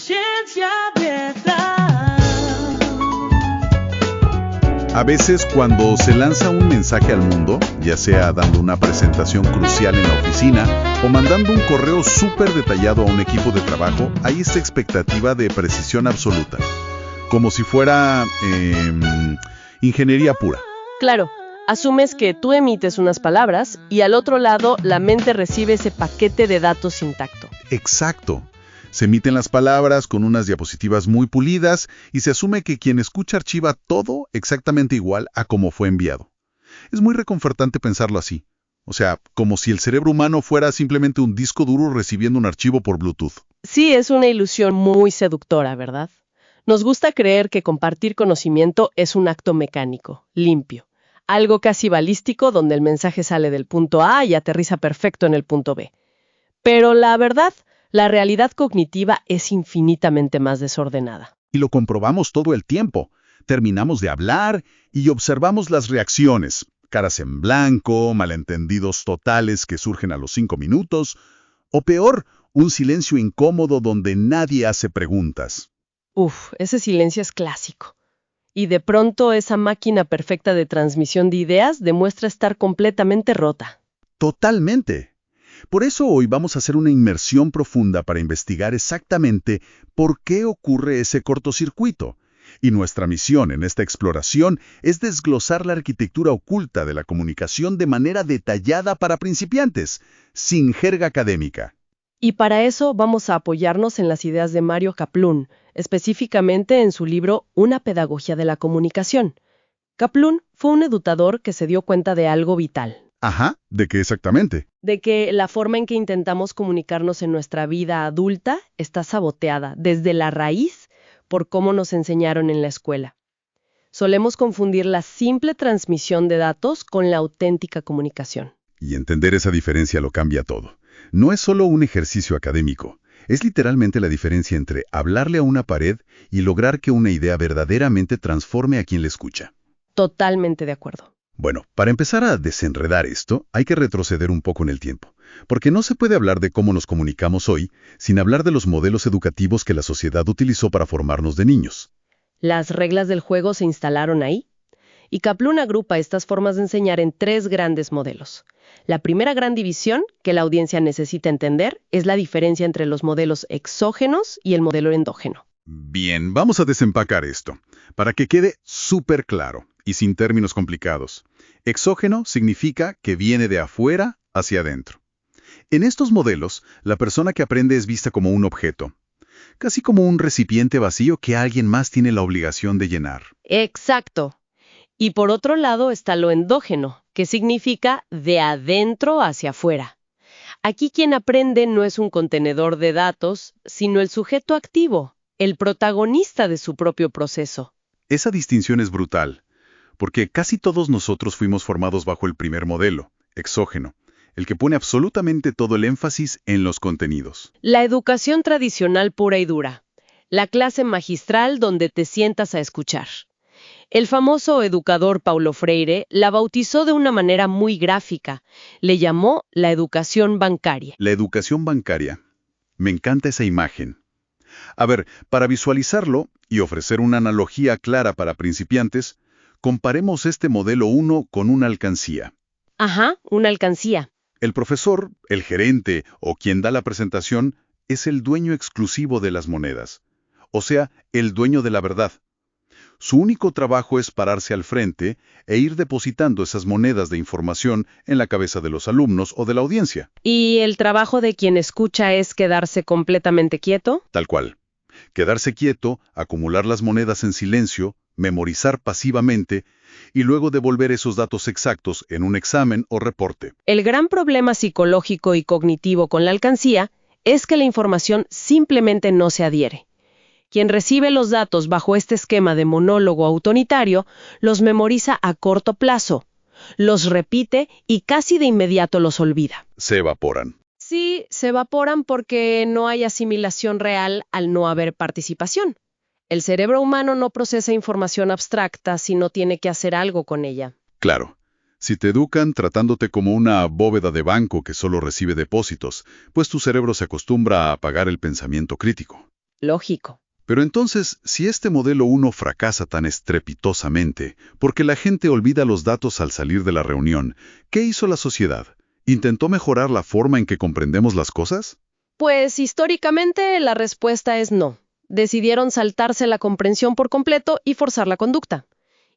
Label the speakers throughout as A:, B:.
A: Ciencia abierta.
B: A veces cuando se lanza un mensaje al mundo, ya sea dando una presentación crucial en la oficina o mandando un correo súper detallado a un equipo de trabajo, hay esta expectativa de precisión absoluta, como si fuera ingeniería pura.
C: Claro, asumes que tú emites unas palabras y al otro lado la mente recibe ese paquete de datos intacto.
B: Exacto. Se emiten las palabras con unas diapositivas muy pulidas y se asume que quien escucha archiva todo exactamente igual a como fue enviado. Es muy reconfortante pensarlo así. O sea, como si el cerebro humano fuera simplemente un disco duro recibiendo un archivo por Bluetooth.
C: Sí, es una ilusión muy seductora, ¿verdad? Nos gusta creer que compartir conocimiento es un acto mecánico, limpio, algo casi balístico donde el mensaje sale del punto A y aterriza perfecto en el punto B. Pero la verdad, la realidad cognitiva es infinitamente más desordenada.
B: Y lo comprobamos todo el tiempo. Terminamos de hablar y observamos las reacciones. Caras en blanco, malentendidos totales que surgen a los 5 minutos. O peor, un silencio incómodo donde nadie hace preguntas.
C: Ese silencio es clásico. Y de pronto esa máquina perfecta de transmisión de ideas demuestra estar completamente rota.
B: Totalmente. Por eso hoy vamos a hacer una inmersión profunda para investigar exactamente por qué ocurre ese cortocircuito. Y nuestra misión en esta exploración es desglosar la arquitectura oculta de la comunicación de manera detallada para principiantes, sin jerga académica.
C: Y para eso vamos a apoyarnos en las ideas de Mario Kaplun, específicamente en su libro Una pedagogía de la comunicación. Kaplun fue un educador que se dio cuenta de algo vital.
B: Ajá, ¿de qué exactamente?
C: De que la forma en que intentamos comunicarnos en nuestra vida adulta está saboteada desde la raíz por cómo nos enseñaron en la escuela. Solemos confundir la simple transmisión de datos con la auténtica comunicación.
B: Y entender esa diferencia lo cambia todo. No es solo un ejercicio académico, es literalmente la diferencia entre hablarle a una pared y lograr que una idea verdaderamente transforme a quien le escucha.
C: Totalmente de acuerdo.
B: Bueno, para empezar a desenredar esto, hay que retroceder un poco en el tiempo, porque no se puede hablar de cómo nos comunicamos hoy sin hablar de los modelos educativos que la sociedad utilizó para formarnos de niños.
C: Las reglas del juego se instalaron ahí, y Kaplun agrupa estas formas de enseñar en 3 grandes modelos. La primera gran división que la audiencia necesita entender es la diferencia entre los modelos exógenos y el modelo endógeno.
B: Bien, vamos a desempacar esto, para que quede súper claro y sin términos complicados. Exógeno significa que viene de afuera hacia adentro. En estos modelos, la persona que aprende es vista como un objeto, casi como un recipiente vacío que alguien más tiene la obligación de llenar.
C: Exacto. Y por otro lado está lo endógeno, que significa de adentro hacia afuera. Aquí quien aprende no es un contenedor de datos, sino el sujeto activo, el protagonista de su propio proceso.
B: Esa distinción es brutal, porque casi todos nosotros fuimos formados bajo el primer modelo, exógeno, el que pone absolutamente todo el énfasis en los contenidos.
C: La educación tradicional pura y dura. La clase magistral donde te sientas a escuchar. El famoso educador Paulo Freire la bautizó de una manera muy gráfica. Le llamó la educación bancaria.
B: La educación bancaria. Me encanta esa imagen. A ver, para visualizarlo y ofrecer una analogía clara para principiantes, comparemos este modelo 1 con una alcancía.
C: Ajá, una alcancía.
B: El profesor, el gerente o quien da la presentación es el dueño exclusivo de las monedas, o sea, el dueño de la verdad. Su único trabajo es pararse al frente e ir depositando esas monedas de información en la cabeza de los alumnos o de la audiencia.
C: ¿Y el trabajo de quien escucha es quedarse completamente quieto?
B: Tal cual. Quedarse quieto, acumular las monedas en silencio, memorizar pasivamente y luego devolver esos datos exactos en un examen o reporte.
C: El gran problema psicológico y cognitivo con la alcancía es que la información simplemente no se adhiere. Quien recibe los datos bajo este esquema de monólogo autoritario los memoriza a corto plazo, los repite y casi de inmediato los olvida.
B: Se evaporan.
C: Sí, se evaporan porque no hay asimilación real al no haber participación. El cerebro humano no procesa información abstracta si no tiene que hacer algo con ella.
B: Claro. Si te educan tratándote como una bóveda de banco que solo recibe depósitos, pues tu cerebro se acostumbra a apagar el pensamiento crítico.
C: Lógico.
B: Pero entonces, si este modelo 1 fracasa tan estrepitosamente, porque la gente olvida los datos al salir de la reunión, ¿qué hizo la sociedad? ¿Intentó mejorar la forma en que comprendemos las cosas?
C: Pues históricamente la respuesta es no. Decidieron saltarse la comprensión por completo y forzar la conducta.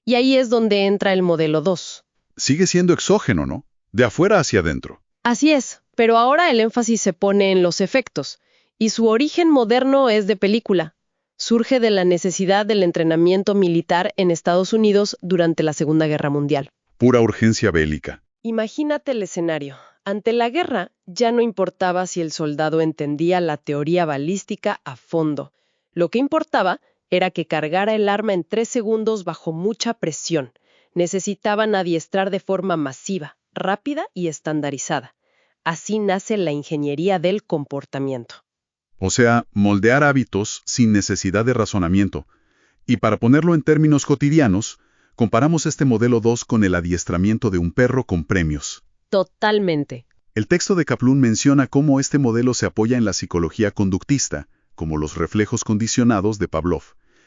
C: Y ahí es donde entra el modelo 2.
B: Sigue siendo exógeno, ¿no? De afuera hacia adentro.
C: Así es, pero ahora el énfasis se pone en los efectos, y su origen moderno es de película. Surge de la necesidad del entrenamiento militar en Estados Unidos durante la Segunda Guerra Mundial.
B: Pura urgencia bélica.
C: Imagínate el escenario. Ante la guerra, ya no importaba si el soldado entendía la teoría balística a fondo. Lo que importaba era que cargara el arma en 3 segundos bajo mucha presión. Necesitaban adiestrar de forma masiva, rápida y estandarizada. Así nace la ingeniería del comportamiento.
B: O sea, moldear hábitos sin necesidad de razonamiento. Y para ponerlo en términos cotidianos, comparamos este modelo 2 con el adiestramiento de un perro con premios.
C: Totalmente.
B: El texto de Kaplan menciona cómo este modelo se apoya en la psicología conductista, como los reflejos condicionados de Pavlov.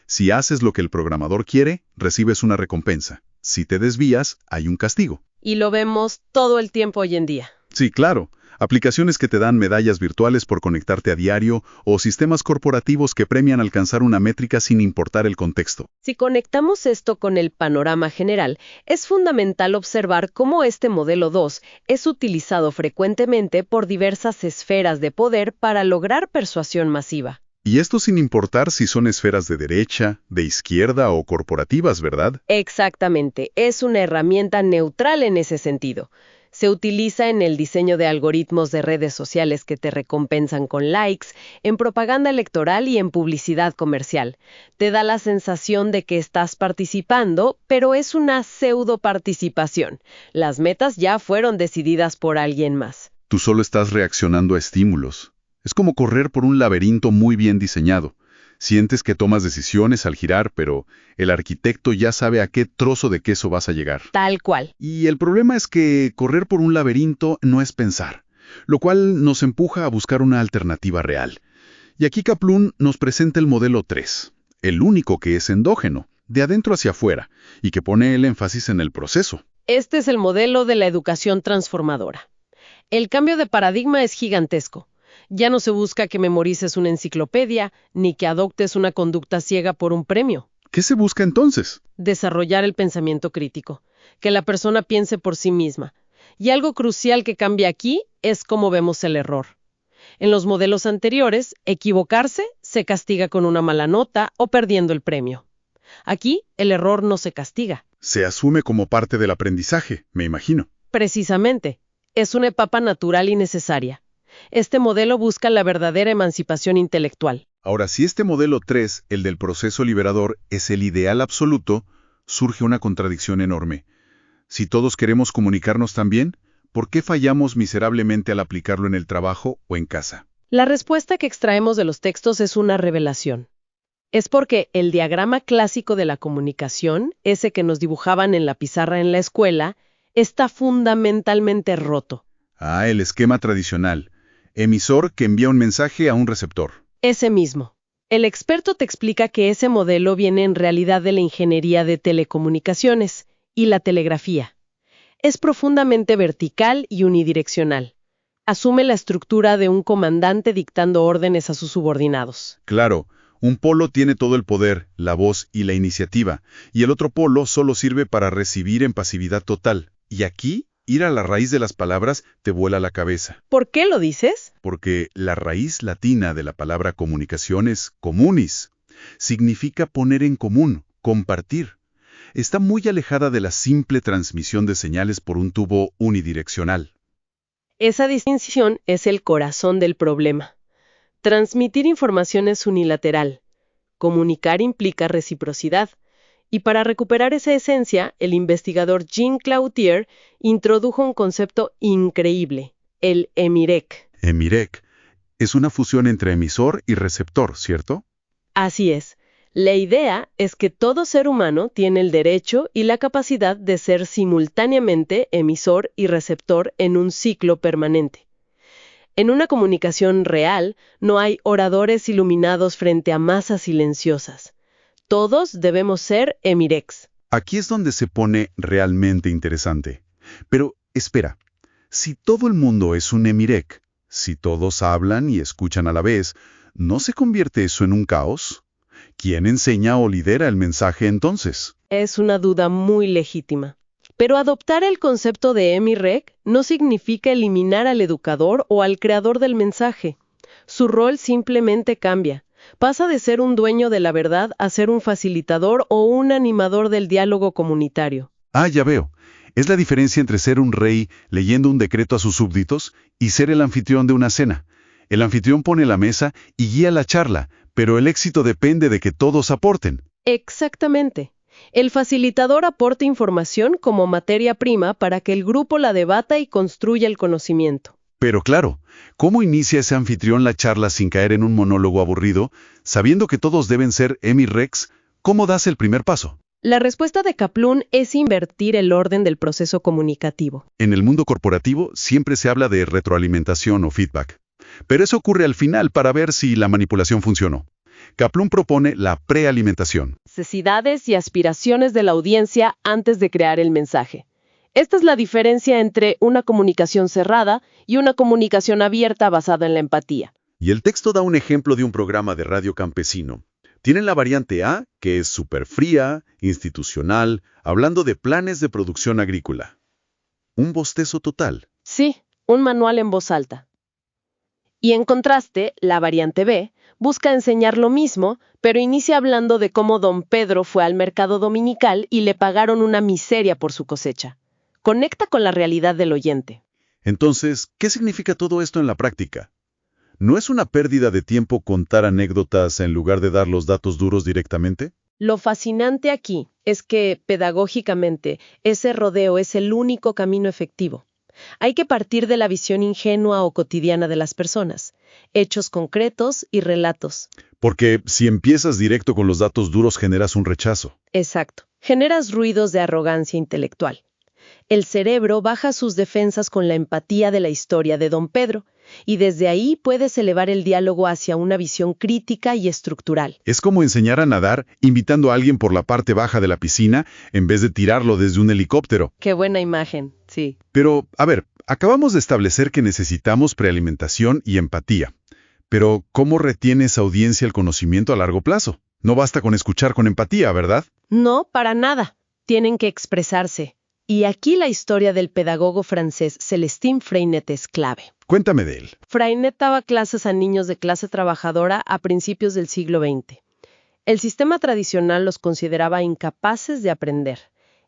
B: Si haces lo que el programador quiere, recibes una recompensa. Si te desvías, hay un castigo.
C: Y lo vemos todo el tiempo hoy en día.
B: Sí, claro. Aplicaciones que te dan medallas virtuales por conectarte a diario o sistemas corporativos que premian alcanzar una métrica sin importar el contexto.
C: Si conectamos esto con el panorama general, es fundamental observar cómo este modelo 2 es utilizado frecuentemente por diversas esferas de poder para lograr persuasión masiva.
B: Y esto sin importar si son esferas de derecha, de izquierda o corporativas, ¿verdad?
C: Exactamente, es una herramienta neutral en ese sentido. Se utiliza en el diseño de algoritmos de redes sociales que te recompensan con likes, en propaganda electoral y en publicidad comercial. Te da la sensación de que estás participando, pero es una pseudo-participación. Las metas ya fueron decididas por alguien más.
B: Tú solo estás reaccionando a estímulos. Es como correr por un laberinto muy bien diseñado. Sientes que tomas decisiones al girar, pero el arquitecto ya sabe a qué trozo de queso vas a llegar.
C: Tal cual.
B: Y el problema es que correr por un laberinto no es pensar, lo cual nos empuja a buscar una alternativa real. Y aquí Kaplan nos presenta el modelo 3, el único que es endógeno, de adentro hacia afuera, y que pone el énfasis en el proceso.
C: Este es el modelo de la educación transformadora. El cambio de paradigma es gigantesco. Ya no se busca que memorices una enciclopedia, ni que adoptes una conducta ciega por un premio.
B: ¿Qué se busca entonces?
C: Desarrollar el pensamiento crítico, que la persona piense por sí misma. Y algo crucial que cambia aquí es cómo vemos el error. En los modelos anteriores, equivocarse se castiga con una mala nota o perdiendo el premio. Aquí, el error no se castiga.
B: Se asume como parte del aprendizaje, me imagino.
C: Precisamente, es una etapa natural y necesaria. Este modelo busca la verdadera emancipación intelectual.
B: Ahora, si este modelo 3, el del proceso liberador, es el ideal absoluto, surge una contradicción enorme. Si todos queremos comunicarnos tan bien, ¿por qué fallamos miserablemente al aplicarlo en el trabajo o en casa?
C: La respuesta que extraemos de los textos es una revelación. Es porque el diagrama clásico de la comunicación, ese que nos dibujaban en la pizarra en la escuela, está fundamentalmente roto.
B: Ah, el esquema tradicional. Emisor que envía un mensaje a un receptor.
C: Ese mismo. El experto te explica que ese modelo viene en realidad de la ingeniería de telecomunicaciones y la telegrafía. Es profundamente vertical y unidireccional. Asume la estructura de un comandante dictando órdenes a sus subordinados.
B: Claro, un polo tiene todo el poder, la voz y la iniciativa, y el otro polo solo sirve para recibir en pasividad total. Y aquí, ir a la raíz de las palabras te vuela la cabeza.
C: ¿Por qué lo dices?
B: Porque la raíz latina de la palabra comunicación es communis. Significa poner en común, compartir. Está muy alejada de la simple transmisión de señales por un tubo unidireccional.
C: Esa distinción es el corazón del problema. Transmitir información es unilateral. Comunicar implica reciprocidad. Y para recuperar esa esencia, el investigador Jean Cloutier introdujo un concepto increíble, el EMIREC.
B: EMIREC es una fusión entre emisor y receptor, ¿cierto?
C: Así es. La idea es que todo ser humano tiene el derecho y la capacidad de ser simultáneamente emisor y receptor en un ciclo permanente. En una comunicación real, no hay oradores iluminados frente a masas silenciosas. Todos debemos ser emirex.
B: Aquí es donde se pone realmente interesante. Pero, espera, si todo el mundo es un emirek, si todos hablan y escuchan a la vez, ¿no se convierte eso en un caos? ¿Quién enseña o lidera el mensaje entonces?
C: Es una duda muy legítima. Pero adoptar el concepto de emirek no significa eliminar al educador o al creador del mensaje. Su rol simplemente cambia. Pasa de ser un dueño de la verdad a ser un facilitador o un animador del diálogo comunitario.
B: Ah, ya veo. Es la diferencia entre ser un rey leyendo un decreto a sus súbditos y ser el anfitrión de una cena. El anfitrión pone la mesa y guía la charla, pero el éxito depende de que todos aporten.
C: Exactamente. El facilitador aporta información como materia prima para que el grupo la debata y construya el conocimiento.
B: Pero claro, ¿cómo inicia ese anfitrión la charla sin caer en un monólogo aburrido, sabiendo que todos deben ser emireks? ¿Cómo das el primer paso?
C: La respuesta de Kaplun es invertir el orden del proceso comunicativo.
B: En el mundo corporativo siempre se habla de retroalimentación o feedback. Pero eso ocurre al final para ver si la manipulación funcionó. Kaplun propone la prealimentación.
C: Necesidades y aspiraciones de la audiencia antes de crear el mensaje. Esta es la diferencia entre una comunicación cerrada y una comunicación abierta basada en la empatía.
B: Y el texto da un ejemplo de un programa de radio campesino. Tienen la variante A, que es súper fría, institucional, hablando de planes de producción agrícola. Un bostezo total.
C: Sí, un manual en voz alta. Y en contraste, la variante B busca enseñar lo mismo, pero inicia hablando de cómo don Pedro fue al mercado dominical y le pagaron una miseria por su cosecha. Conecta con la realidad del oyente.
B: Entonces, ¿qué significa todo esto en la práctica? ¿No es una pérdida de tiempo contar anécdotas en lugar de dar los datos duros directamente?
C: Lo fascinante aquí es que, pedagógicamente, ese rodeo es el único camino efectivo. Hay que partir de la visión ingenua o cotidiana de las personas, hechos concretos y relatos.
B: Porque si empiezas directo con los datos duros generas un rechazo.
C: Exacto. Generas ruidos de arrogancia intelectual. El cerebro baja sus defensas con la empatía de la historia de don Pedro, y desde ahí puedes elevar el diálogo hacia una visión crítica y estructural.
B: Es como enseñar a nadar invitando a alguien por la parte baja de la piscina en vez de tirarlo desde un helicóptero.
C: Qué buena imagen, sí.
B: Pero, a ver, acabamos de establecer que necesitamos prealimentación y empatía. Pero, ¿cómo retienes audiencia el conocimiento a largo plazo? No basta con escuchar con empatía, ¿verdad?
C: No, para nada. Tienen que expresarse. Y aquí la historia del pedagogo francés Célestin Freinet es clave.
B: Cuéntame de él.
C: Freinet daba clases a niños de clase trabajadora a principios del siglo XX. El sistema tradicional los consideraba incapaces de aprender.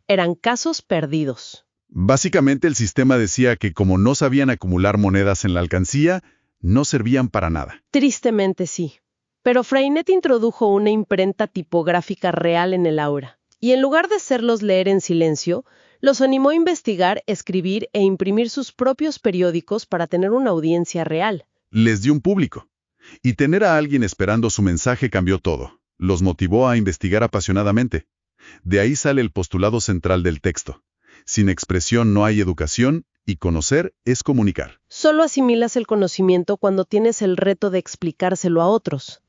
C: Eran casos perdidos.
B: Básicamente el sistema decía que como no sabían acumular monedas en la alcancía, no servían para nada.
C: Tristemente sí. Pero Freinet introdujo una imprenta tipográfica real en el aula. Y en lugar de hacerlos leer en silencio, los animó a investigar, escribir e imprimir sus propios periódicos para tener una audiencia real.
B: Les dio un público. Y tener a alguien esperando su mensaje cambió todo. Los motivó a investigar apasionadamente. De ahí sale el postulado central del texto. Sin expresión no hay educación, y conocer es comunicar.
C: Solo asimilas el conocimiento cuando tienes el reto de explicárselo a otros.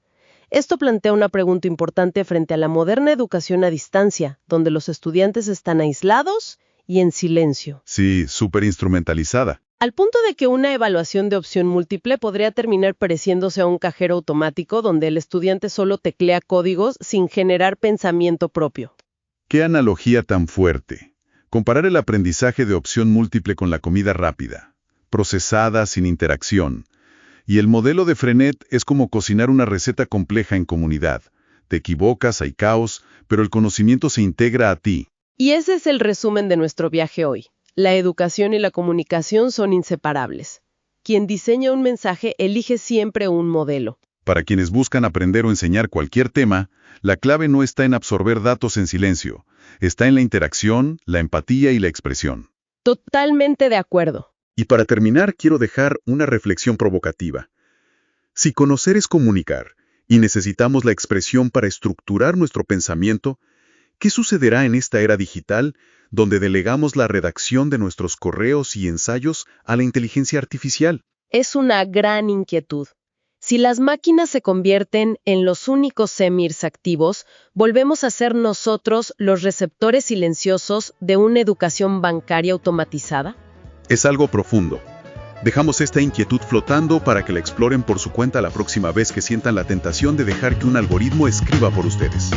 C: Esto plantea una pregunta importante frente a la moderna educación a distancia, donde los estudiantes están aislados y en silencio.
B: Sí, súper instrumentalizada.
C: Al punto de que una evaluación de opción múltiple podría terminar pareciéndose a un cajero automático donde el estudiante solo teclea códigos sin generar pensamiento propio.
B: ¡Qué analogía tan fuerte! Comparar el aprendizaje de opción múltiple con la comida rápida, procesada sin interacción. Y el modelo de Freinet es como cocinar una receta compleja en comunidad. Te equivocas, hay caos, pero el conocimiento se integra a ti.
C: Y ese es el resumen de nuestro viaje hoy. La educación y la comunicación son inseparables. Quien diseña un mensaje elige siempre un modelo.
B: Para quienes buscan aprender o enseñar cualquier tema, la clave no está en absorber datos en silencio. Está en la interacción, la empatía y la expresión.
C: Totalmente de acuerdo.
B: Y para terminar, quiero dejar una reflexión provocativa. Si conocer es comunicar, y necesitamos la expresión para estructurar nuestro pensamiento, ¿qué sucederá en esta era digital, donde delegamos la redacción de nuestros correos y ensayos a la inteligencia artificial?
C: Es una gran inquietud. Si las máquinas se convierten en los únicos semirs activos, volvemos a ser nosotros los receptores silenciosos de una educación bancaria automatizada.
B: Es algo profundo. Dejamos esta inquietud flotando para que la exploren por su cuenta la próxima vez que sientan la tentación de dejar que un algoritmo escriba por ustedes.